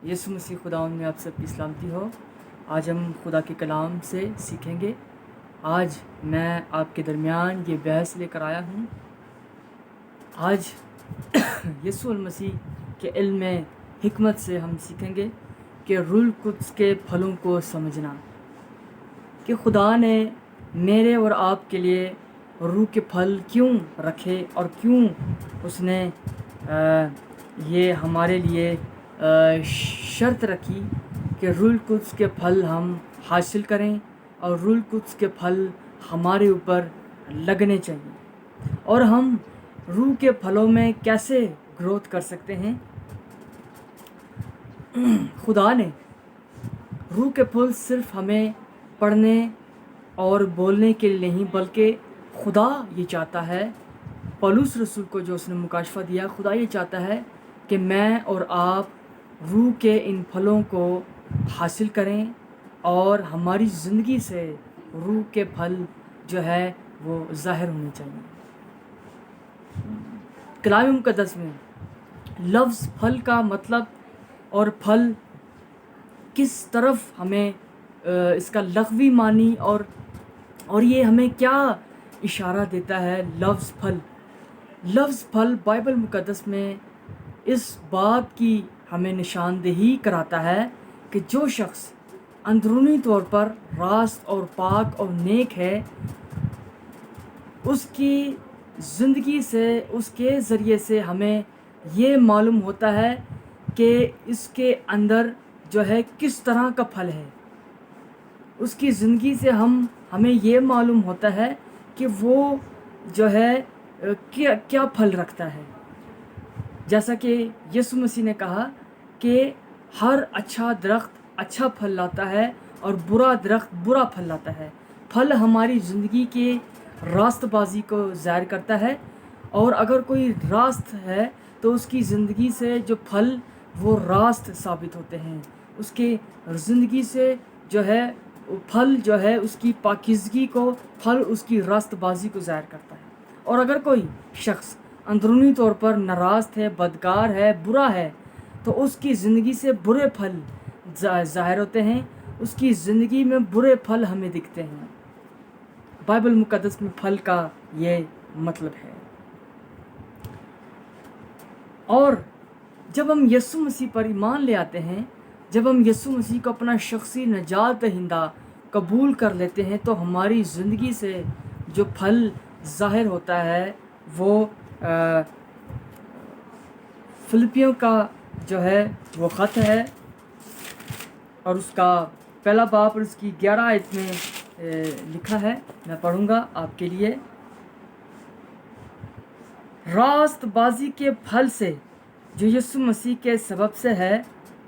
یسوع مسیح خداوند میں آپ سب کی سلامتی ہو۔ آج ہم خدا کے کلام سے سیکھیں گے۔ آج میں آپ کے درمیان یہ بحث لے کر آیا ہوں۔ آج یسوع المسیح کے علم حکمت سے ہم سیکھیں گے کہ روح القدس کے پھلوں کو سمجھنا، کہ خدا نے میرے اور آپ کے لیے روح کے پھل کیوں رکھے اور کیوں اس نے یہ ہمارے لیے شرط رکھی کہ روح القدس کے پھل ہم حاصل کریں اور روح القدس کے پھل ہمارے اوپر لگنے چاہیے۔ اور ہم روح کے پھلوں میں کیسے گروتھ کر سکتے ہیں؟ خدا نے روح کے پھل صرف ہمیں پڑھنے اور بولنے کے لیے نہیں، بلکہ خدا یہ چاہتا ہے، پولس رسول کو جو اس نے مکاشفہ دیا، خدا یہ چاہتا ہے کہ میں اور آپ روح کے ان پھلوں کو حاصل کریں اور ہماری زندگی سے روح کے پھل جو ہے وہ ظاہر ہونے چاہیے۔ کلام مقدس میں لفظ پھل کا مطلب اور پھل کس طرف ہمیں اس کا لغوی معنی اور یہ ہمیں کیا اشارہ دیتا ہے۔ لفظ پھل بائبل مقدس میں اس بات کی ہمیں نشاندہی کراتا ہے کہ جو شخص اندرونی طور پر راست اور پاک اور نیک ہے، اس کی زندگی سے، اس کے ذریعے سے ہمیں یہ معلوم ہوتا ہے کہ اس کے اندر جو ہے کس طرح کا پھل ہے۔ اس کی زندگی سے ہمیں یہ معلوم ہوتا ہے کہ وہ جو ہے کیا پھل رکھتا ہے۔ جیسا کہ یسوع مسیح نے کہا کہ ہر اچھا درخت اچھا پھل لاتا ہے اور برا درخت برا پھل لاتا ہے۔ پھل ہماری زندگی کے راست بازی کو ظاہر کرتا ہے، اور اگر کوئی راست ہے تو اس کی زندگی سے جو پھل وہ راست ثابت ہوتے ہیں۔ اس کے زندگی سے جو ہے پھل جو ہے اس کی پاکیزگی کو، پھل اس کی راست بازی کو ظاہر کرتا ہے۔ اور اگر کوئی شخص اندرونی طور پر ناراض ہے، بدکار ہے، برا ہے، تو اس کی زندگی سے برے پھل ظاہر ہوتے ہیں، اس کی زندگی میں برے پھل ہمیں دکھتے ہیں۔ بائبل مقدس میں پھل کا یہ مطلب ہے۔ اور جب ہم یسوع مسیح پر ایمان لے آتے ہیں، جب ہم یسوع مسیح کو اپنا شخصی نجات دہندہ قبول کر لیتے ہیں، تو ہماری زندگی سے جو پھل ظاہر ہوتا ہے وہ فلپیوں کا جو ہے وہ خط ہے، اور اس کا پہلا باب اور اس کی 11 آیت میں لکھا ہے۔ میں پڑھوں گا آپ کے لیے۔ راست بازی کے پھل سے جو یسوع مسیح کے سبب سے ہے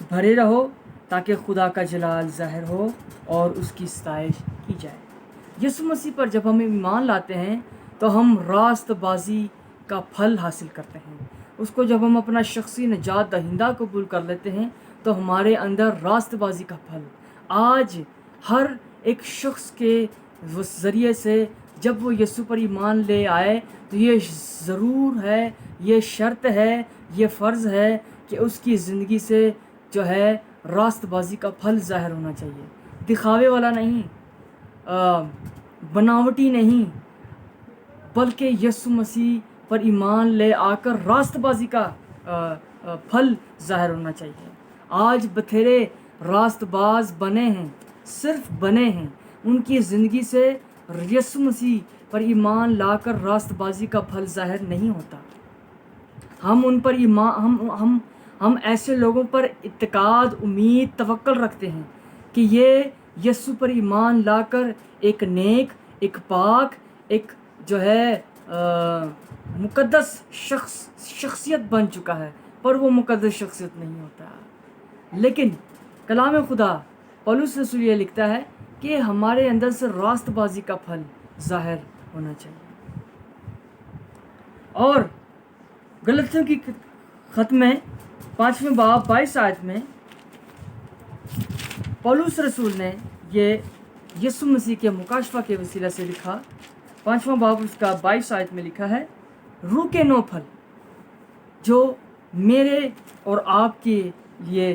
بھرے رہو، تاکہ خدا کا جلال ظاہر ہو اور اس کی ستائش کی جائے۔ یسوع مسیح پر جب ہم ایمان لاتے ہیں تو ہم راست بازی کا پھل حاصل کرتے ہیں۔ اس کو جب ہم اپنا شخصی نجات دہندہ قبول کر لیتے ہیں تو ہمارے اندر راست بازی کا پھل آج ہر ایک شخص کے ذریعے سے جب وہ یسوع پر ایمان لے آئے تو یہ ضرور ہے، یہ شرط ہے، یہ فرض ہے کہ اس کی زندگی سے جو ہے راست بازی کا پھل ظاہر ہونا چاہیے۔ دکھاوے والا نہیں، بناوٹی نہیں، بلکہ یسوع مسیح پر ایمان لے آ کر راست بازی کا پھل ظاہر ہونا چاہیے۔ آج بتھیرے راست باز بنے ہیں، صرف بنے ہیں، ان کی زندگی سے یسوع مسیح پر ایمان لا کر راست بازی کا پھل ظاہر نہیں ہوتا۔ ہم ان پر ہم ایسے لوگوں پر اعتقاد، امید، توکل رکھتے ہیں کہ یہ یسوع پر ایمان لا کر ایک نیک، ایک پاک، ایک جو ہے مقدس شخصیت بن چکا ہے، پر وہ مقدس شخصیت نہیں ہوتا۔ لیکن کلام خدا پولس رسول یہ لکھتا ہے کہ ہمارے اندر سے راست بازی کا پھل ظاہر ہونا چاہیے۔ اور غلطیوں کی خط میں 5ویں باب 22 آیت میں پولس رسول نے یہ یسوع مسیح کے مکاشفہ کے وسیلہ سے لکھا۔ 5واں باب اس کا 22 آیت میں لکھا ہے، روح کے 9 پھل جو میرے اور آپ کے لیے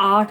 8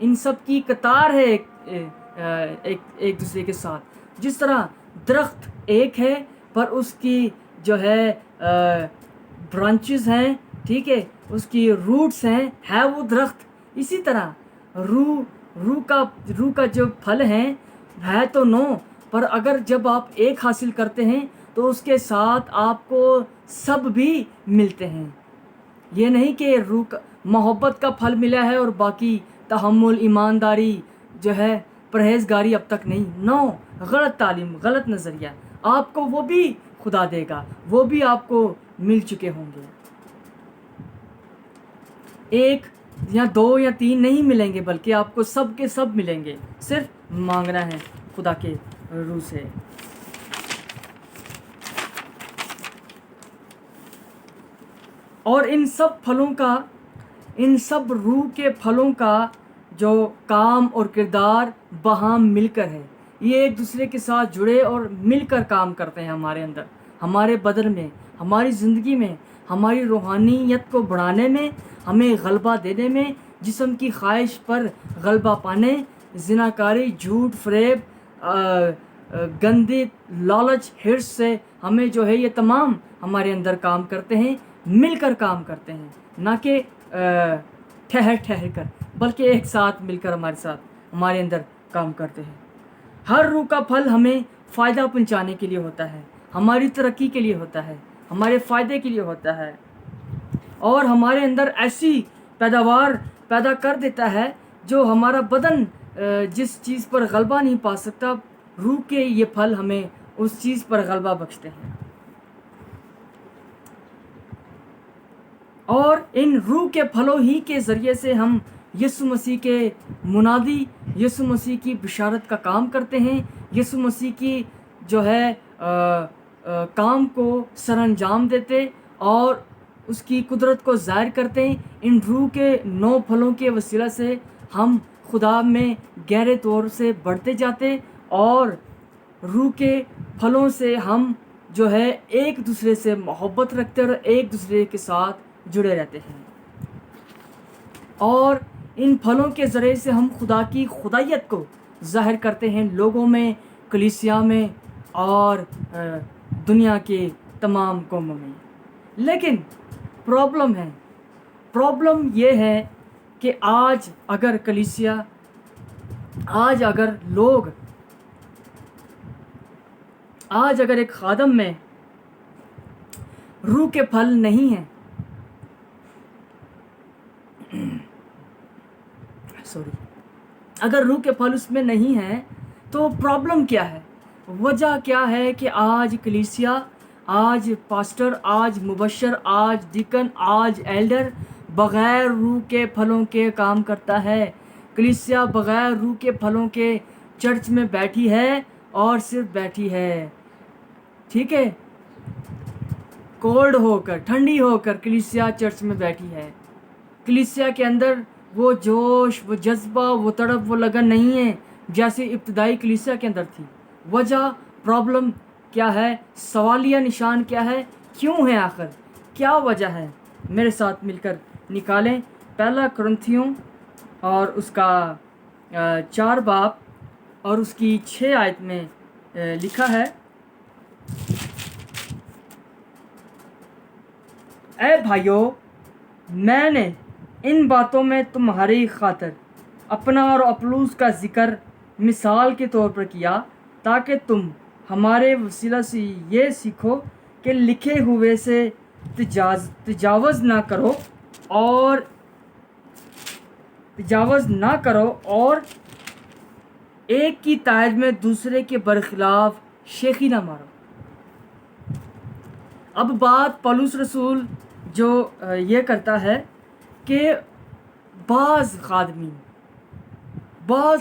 ان سب کی قطار ہے ایک دوسرے کے ساتھ. جس طرح درخت ایک ہے پر اس کی جو ہے برانچز ہیں, ٹھیک ہے, اس کی روٹس ہیں, ہے وہ درخت. اسی طرح روح کا جو پھل ہے تو 9, پر اگر جب آپ ایک حاصل کرتے ہیں تو اس کے ساتھ آپ کو سب بھی ملتے ہیں. یہ نہیں کہ محبت کا پھل ملا ہے اور باقی تحمل, ایمانداری جو ہے, پرہیزگاری اب تک نہیں. 9, غلط تعلیم, غلط نظریہ. آپ کو وہ بھی خدا دے گا, وہ بھی آپ کو مل چکے ہوں گے. 1 یا 2 یا 3 نہیں ملیں گے, بلکہ آپ کو سب کے سب ملیں گے. صرف مانگنا ہے خدا کے روح سے. اور ان سب روح کے پھلوں کا جو کام اور کردار باہم مل کر ہے. یہ ایک دوسرے کے ساتھ جڑے اور مل کر کام کرتے ہیں ہمارے اندر, ہمارے بدن میں, ہماری زندگی میں, ہماری روحانیت کو بڑھانے میں, ہمیں غلبہ دینے میں, جسم کی خواہش پر غلبہ پانے, زناکاری, جھوٹ, فریب, گندی لالچ, حرص سے ہمیں جو ہے یہ تمام ہمارے اندر کام کرتے ہیں, مل کر کام کرتے ہیں, نہ کہ ٹھہر کر, بلکہ ایک ساتھ مل کر ہمارے اندر کام کرتے ہیں. ہر روح کا پھل ہمیں فائدہ پہنچانے کے لیے ہوتا ہے, ہماری ترقی کے لیے ہوتا ہے, ہمارے فائدے کے لیے ہوتا ہے, اور ہمارے اندر ایسی پیداوار پیدا کر دیتا ہے جو ہمارا بدن جس چیز پر غلبہ نہیں پا سکتا, روح کے یہ پھل ہمیں اس چیز پر غلبہ بخشتے ہیں. اور ان روح کے پھلوں ہی کے ذریعے سے ہم یسوع مسیح کے منادی, یسوع مسیح کی بشارت کا کام کرتے ہیں, یسوع مسیح کی جو ہے کام کو سر انجام دیتے اور اس کی قدرت کو ظاہر کرتے ہیں. ان روح کے 9 پھلوں کے وسیلہ سے ہم خدا میں گہرے طور سے بڑھتے جاتے, اور روح کے پھلوں سے ہم جو ہے ایک دوسرے سے محبت رکھتے اور ایک دوسرے کے ساتھ جڑے رہتے ہیں. اور ان پھلوں کے ذریعے سے ہم خدا کی خدائیت کو ظاہر کرتے ہیں لوگوں میں, کلیسیا میں اور دنیا کے تمام قوموں میں. لیکن پرابلم یہ ہے کہ آج اگر کلیسیا, آج اگر لوگ, آج اگر ایک خادم میں روح کے پھل نہیں ہیں, اگر روح کے پھل اس میں نہیں ہیں تو پرابلم کیا ہے؟ وجہ کیا ہے کہ آج کلیسیا, آج پاسٹر, آج مبشر, آج ڈیکن, آج ایلڈر بغیر روح کے پھلوں کے کام کرتا ہے. کلیسیا بغیر روح کے پھلوں کے چرچ میں بیٹھی ہے اور صرف بیٹھی ہے, ٹھیک ہے, کولڈ ہو کر, ٹھنڈی ہو کر کلیسیا چرچ میں بیٹھی ہے. کلیسیا کے اندر وہ جوش, وہ جذبہ, وہ تڑپ, وہ لگن نہیں ہے جیسے ابتدائی کلیسیا کے اندر تھی. وجہ, پرابلم کیا ہے؟ سوالیہ نشان کیا ہے؟ کیوں ہے آخر؟ کیا وجہ ہے؟ میرے ساتھ مل کر نکالیں. 1 کرنتھیوں اور اس کا 4 باب اور اس کی 6 آیت میں لکھا ہے, اے بھائیو, میں نے ان باتوں میں تمہاری خاطر اپنا اور اپلوس کا ذکر مثال کے طور پر کیا, تاکہ تم ہمارے وسیلہ سے یہ سیکھو کہ لکھے ہوئے سے تجاوز نہ کرو اور ایک کی تائید میں دوسرے کے برخلاف شیخی نہ مارو. اب بات پولس رسول جو یہ کرتا ہے کہ بعض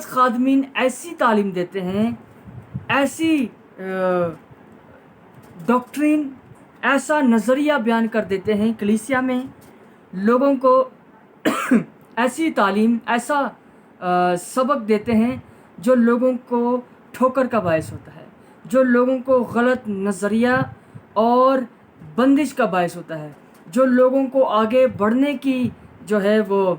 خادمین ایسی تعلیم دیتے ہیں, ایسی ڈاکٹرین, ایسا نظریہ بیان کر دیتے ہیں کلیسیا میں, لوگوں کو ایسی تعلیم, ایسا سبق دیتے ہیں جو لوگوں کو ٹھوکر کا باعث ہوتا ہے, جو لوگوں کو غلط نظریہ اور بندش کا باعث ہوتا ہے, جو لوگوں کو آگے بڑھنے کی جو ہے وہ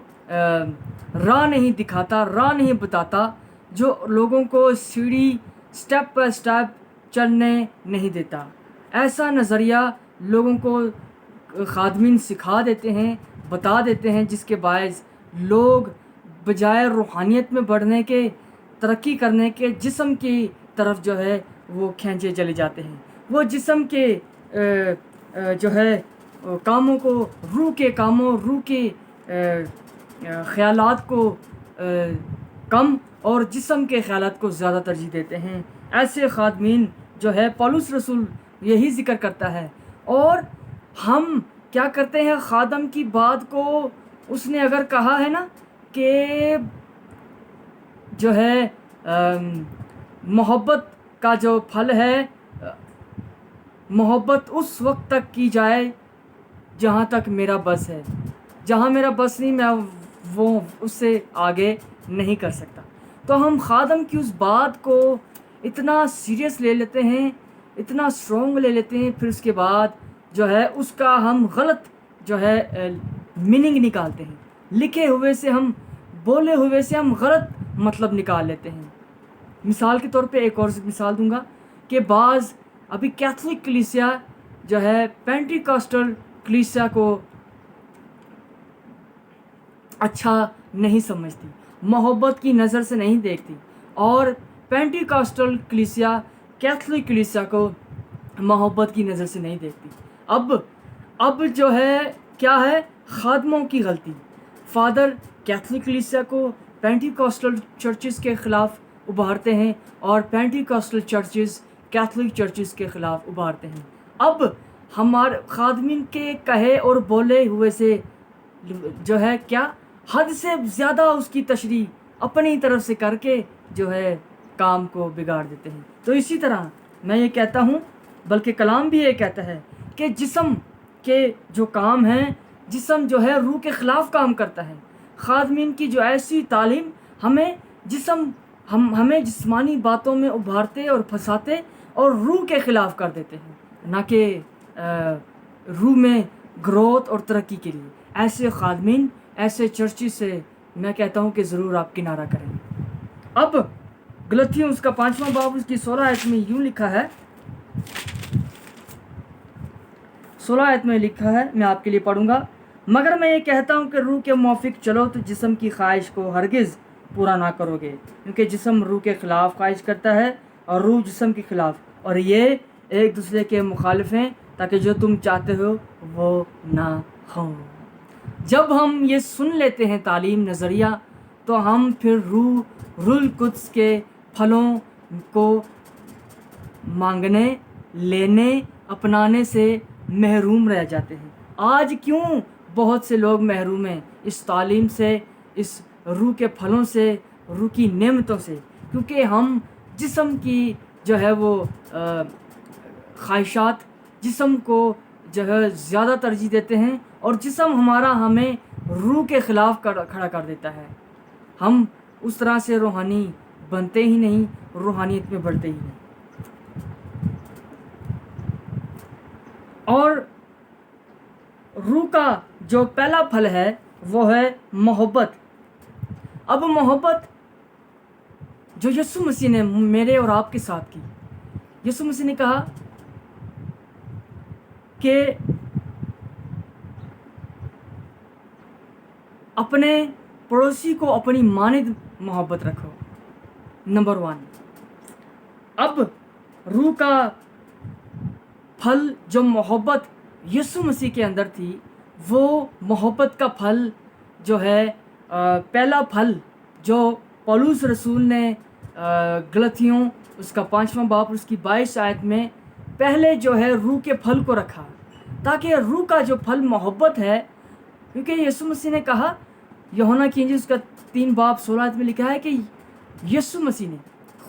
راہ نہیں دکھاتا، راہ نہیں بتاتا، جو لوگوں کو سیڑھی سٹیپ بائی سٹیپ چلنے نہیں دیتا۔ ایسا نظریہ لوگوں کو خادمین سکھا دیتے ہیں، بتا دیتے ہیں، جس کے باعث لوگ بجائے روحانیت میں بڑھنے کے، ترقی کرنے کے، جسم کی طرف جو ہے وہ کھینچے چلے جاتے ہیں۔ وہ جسم کے جو ہے کاموں کو، روح کے کاموں، روح کے خیالات کو کم اور جسم کے خیالات کو زیادہ ترجیح دیتے ہیں۔ ایسے خادمین جو ہے پولس رسول یہی ذکر کرتا ہے۔ اور ہم کیا کرتے ہیں؟ خادم کی بات کو اس نے اگر کہا ہے نا کہ جو ہے محبت کا جو پھل ہے، محبت اس وقت تک کی جائے جہاں تک میرا بس ہے، جہاں میرا بس نہیں میں وہ اس سے آگے نہیں کر سکتا۔ تو ہم خادم کی اس بات کو اتنا سیریس لے لیتے ہیں، اتنا اسٹرانگ لے لیتے ہیں، پھر اس کے بعد جو ہے اس کا ہم غلط جو ہے میننگ نکالتے ہیں، لکھے ہوئے سے ہم، بولے ہوئے سے ہم غلط مطلب نکال لیتے ہیں۔ مثال کے طور پہ ایک اور مثال دوں گا کہ بعض ابھی کیتھولک کلیسیا جو ہے پینٹیکاسٹل کلیسیا کو اچھا نہیں سمجھتی، محبت کی نظر سے نہیں دیکھتی، اور پینٹیکاسٹل کلیسیا کیتھولک کلیسیا کو محبت کی نظر سے نہیں دیکھتی۔ اب جو ہے کیا ہے؟ خادموں کی غلطی۔ فادر کیتھولک کلیسیا کو پینٹیکاسٹل چرچز کے خلاف ابھارتے ہیں، اور پینٹیکاسٹل چرچز کیتھولک چرچز کے خلاف ابھارتے ہیں۔ اب ہمارے خادمین کے کہے اور بولے ہوئے سے جو ہے کیا حد سے زیادہ اس کی تشریح اپنی طرف سے کر کے جو ہے کام کو بگاڑ دیتے ہیں۔ تو اسی طرح میں یہ کہتا ہوں، بلکہ کلام بھی یہ کہتا ہے کہ جسم کے جو کام ہیں، جسم جو ہے روح کے خلاف کام کرتا ہے۔ خادمین کی جو ایسی تعلیم ہمیں ہمیں جسمانی باتوں میں ابھارتے اور پھنساتے اور روح کے خلاف کر دیتے ہیں، نہ کہ روح میں گروتھ اور ترقی کے لیے۔ ایسے خادمین، ایسے چرچی سے میں کہتا ہوں کہ ضرور آپ کنارہ کریں۔ اب گلتیوں اس کا 5واں باب اس کی 16 آیت میں یوں لکھا ہے، 16 آیت میں لکھا ہے، میں آپ کے لیے پڑھوں گا۔ مگر میں یہ کہتا ہوں کہ روح کے موافق چلو تو جسم کی خواہش کو ہرگز پورا نہ کرو گے، کیونکہ جسم روح کے خلاف خواہش کرتا ہے اور روح جسم کے خلاف، اور یہ ایک دوسرے کے مخالف ہیں تاکہ جو تم چاہتے ہو وہ نہ ہو۔ جب ہم یہ سن لیتے ہیں تعلیم، نظریہ، تو ہم پھر روح القدس کے پھلوں کو مانگنے، لینے، اپنانے سے محروم رہ جاتے ہیں۔ آج کیوں بہت سے لوگ محروم ہیں اس تعلیم سے، اس روح کے پھلوں سے، روح کی نعمتوں سے؟ کیونکہ ہم جسم کی جو ہے وہ خواہشات، جسم کو جو ہے زیادہ ترجیح دیتے ہیں، اور جسم ہمارا ہمیں روح کے خلاف کھڑا کر دیتا ہے۔ ہم اس طرح سے روحانی بنتے ہی نہیں، روحانیت میں بڑھتے ہی نہیں۔ اور روح کا جو پہلا پھل ہے وہ ہے محبت۔ اب محبت جو یسوع مسیح نے میرے اور آپ کے ساتھ کی، یسوع مسیح نے کہا کہ اپنے پڑوسی کو اپنی مانند محبت رکھو، نمبر 1۔ اب روح کا پھل جو محبت یسوع مسیح کے اندر تھی، وہ محبت کا پھل جو ہے پہلا پھل جو پولس رسول نے گلتیوں اس کا 5واں باب اس کی 22 آیت میں پہلے جو ہے روح کے پھل کو رکھا، تاکہ روح کا جو پھل محبت ہے، کیونکہ یسوع مسیح نے کہا، یوحنا کی انجیل اس کا 3 باب 16 آیت میں لکھا ہے کہ یسوع مسیح نے،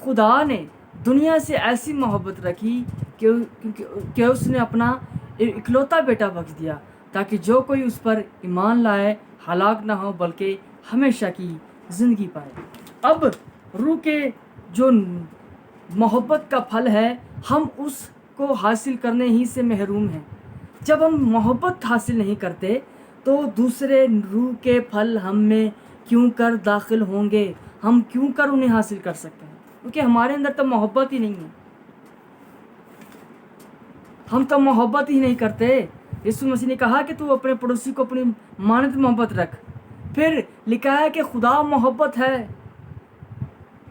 خدا نے دنیا سے ایسی محبت رکھی کہ اس نے اپنا اکلوتا بیٹا بخش دیا، تاکہ جو کوئی اس پر ایمان لائے ہلاک نہ ہو بلکہ ہمیشہ کی زندگی پائے۔ اب روح کے جو محبت کا پھل ہے، ہم اس کو حاصل کرنے ہی سے محروم ہیں۔ جب ہم محبت حاصل نہیں کرتے تو دوسرے روح کے پھل ہم میں کیوں کر داخل ہوں گے، ہم کیوں کر انہیں حاصل کر سکتے ہیں؟ کیونکہ ہمارے اندر تو محبت ہی نہیں ہے، ہم تو محبت ہی نہیں کرتے۔ یسوع مسیح نے کہا کہ تو اپنے پڑوسی کو اپنی مانند محبت رکھ۔ پھر لکھا ہے کہ خدا محبت ہے،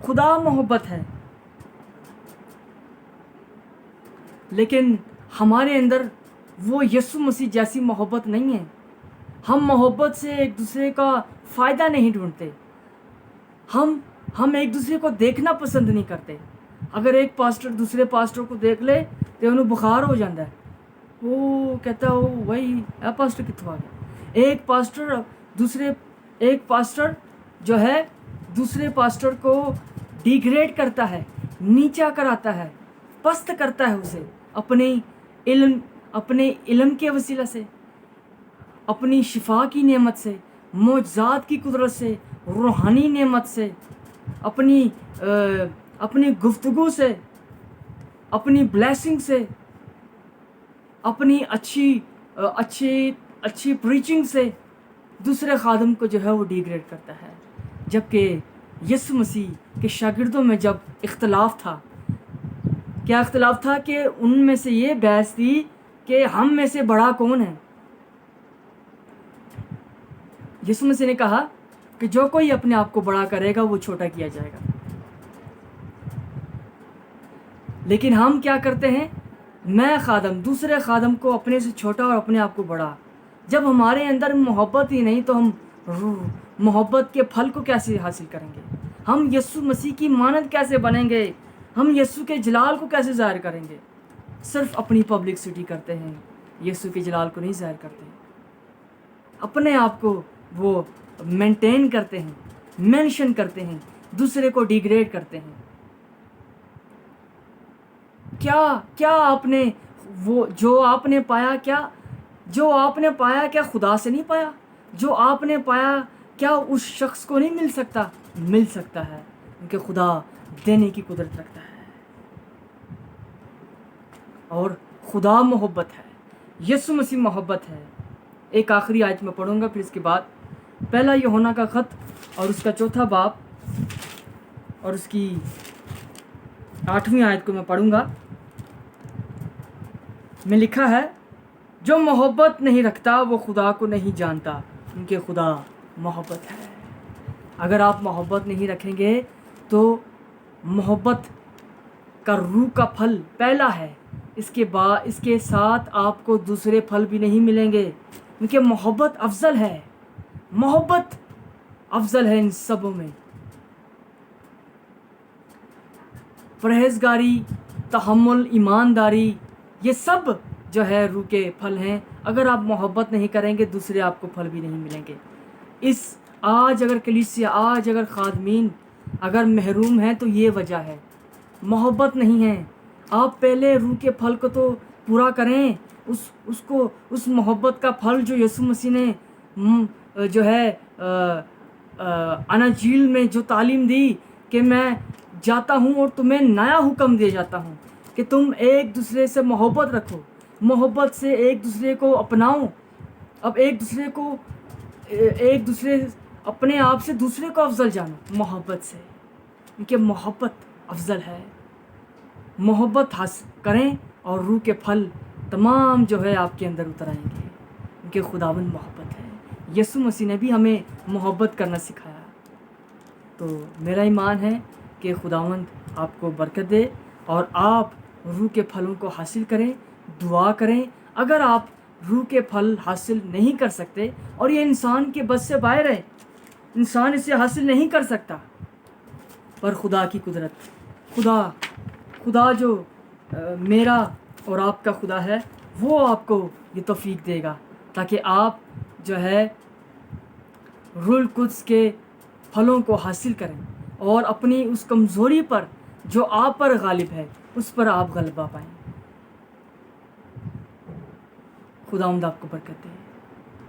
خدا محبت ہے، لیکن ہمارے اندر وہ یسوع مسیح جیسی محبت نہیں ہے۔ ہم محبت سے ایک دوسرے کا فائدہ نہیں ڈھونڈتے، ہم ایک دوسرے کو دیکھنا پسند نہیں کرتے۔ اگر ایک پاسٹر دوسرے پاسٹر کو دیکھ لے تو انہوں بخار ہو جاتا ہے، وہ کہتا ہے وہ وہی پاسٹر کتوں آ گیا۔ ایک پاسٹر جو ہے دوسرے پاسٹر کو ڈیگریڈ کرتا ہے، نیچا کراتا ہے، پست کرتا ہے اسے اپنے علم کے وسیلہ سے، اپنی شفا کی نعمت سے، معجزات کی قدرت سے، روحانی نعمت سے، اپنی گفتگو سے، اپنی بلیسنگ سے، اپنی اچھی پریچنگ سے دوسرے خادم کو جو ہے وہ ڈیگریڈ کرتا ہے۔ جبکہ یسوع مسیح کے شاگردوں میں جب اختلاف تھا، کیا اختلاف تھا؟ کہ ان میں سے یہ بحث تھی کہ ہم میں سے بڑا کون ہے۔ یسوع مسیح نے کہا کہ جو کوئی اپنے آپ کو بڑا کرے گا وہ چھوٹا کیا جائے گا۔ لیکن ہم کیا کرتے ہیں؟ میں خادم دوسرے خادم کو اپنے سے چھوٹا اور اپنے آپ کو بڑا۔ جب ہمارے اندر محبت ہی نہیں تو ہم محبت کے پھل کو کیسے حاصل کریں گے؟ ہم یسوع مسیح کی مانند کیسے بنیں گے؟ ہم یسوع کے جلال کو کیسے ظاہر کریں گے؟ صرف اپنی پبلکسٹی کرتے ہیں، یسوع کے جلال کو نہیں ظاہر کرتے۔ اپنے آپ کو وہ مینٹین کرتے ہیں، مینشن کرتے ہیں، دوسرے کو ڈیگریڈ کرتے ہیں۔ کیا آپ نے جو آپ نے پایا کیا خدا سے نہیں پایا؟ جو آپ نے پایا کیا اس شخص کو نہیں مل سکتا؟ مل سکتا ہے، کیونکہ خدا دینے کی قدرت رکھتا ہے، اور خدا محبت ہے، یسوع مسیح محبت ہے۔ ایک آخری آیت میں پڑھوں گا، پھر اس کے بعد پہلا یوحنا کا خط اور اس کا 4 باب اور اس کی 8ویں آیت کو میں پڑھوں گا۔ میں لکھا ہے، جو محبت نہیں رکھتا وہ خدا کو نہیں جانتا، کیونکہ خدا محبت ہے۔ اگر آپ محبت نہیں رکھیں گے تو محبت کا روح کا پھل پہلا ہے، اس کے ساتھ آپ کو دوسرے پھل بھی نہیں ملیں گے، کیونکہ محبت افضل ہے، محبت افضل ہے ان سبوں میں۔ پرہیزگاری، تحمل، ایمانداری، یہ سب جو ہے روح کے پھل ہیں۔ اگر آپ محبت نہیں کریں گے دوسرے آپ کو پھل بھی نہیں ملیں گے۔ آج اگر کلیسیا، آج اگر خادمین اگر محروم ہیں تو یہ وجہ ہے، محبت نہیں ہے۔ آپ پہلے روح کے پھل کو تو پورا کریں، اس محبت کا پھل جو یسوع مسیح نے جو ہے اناجیل میں جو تعلیم دی کہ میں جاتا ہوں اور تمہیں نیا حکم دے جاتا ہوں کہ تم ایک دوسرے سے محبت رکھو، محبت سے ایک دوسرے کو اپناؤ۔ اب ایک دوسرے اپنے آپ سے دوسرے کو افضل جانو محبت سے، کیونکہ محبت افضل ہے۔ محبت حاصل کریں اور روح کے پھل تمام جو ہے آپ کے اندر اتر آئیں گے، کیونکہ خداوند محبت ہے۔ یسوع مسیح نے بھی ہمیں محبت کرنا سکھایا۔ تو میرا ایمان ہے کہ خداوند آپ کو برکت دے اور آپ روح کے پھلوں کو حاصل کریں، دعا کریں۔ اگر آپ روح کے پھل حاصل نہیں کر سکتے، اور یہ انسان کے بس سے باہر ہے، انسان اسے حاصل نہیں کر سکتا، پر خدا کی قدرت، خدا جو میرا اور آپ کا خدا ہے، وہ آپ کو یہ توفیق دے گا تاکہ آپ جو ہے روح القدس کے پھلوں کو حاصل کریں اور اپنی اس کمزوری پر جو آپ پر غالب ہے اس پر آپ غلبہ پائیں۔ خداوند آپ کو برکت دے۔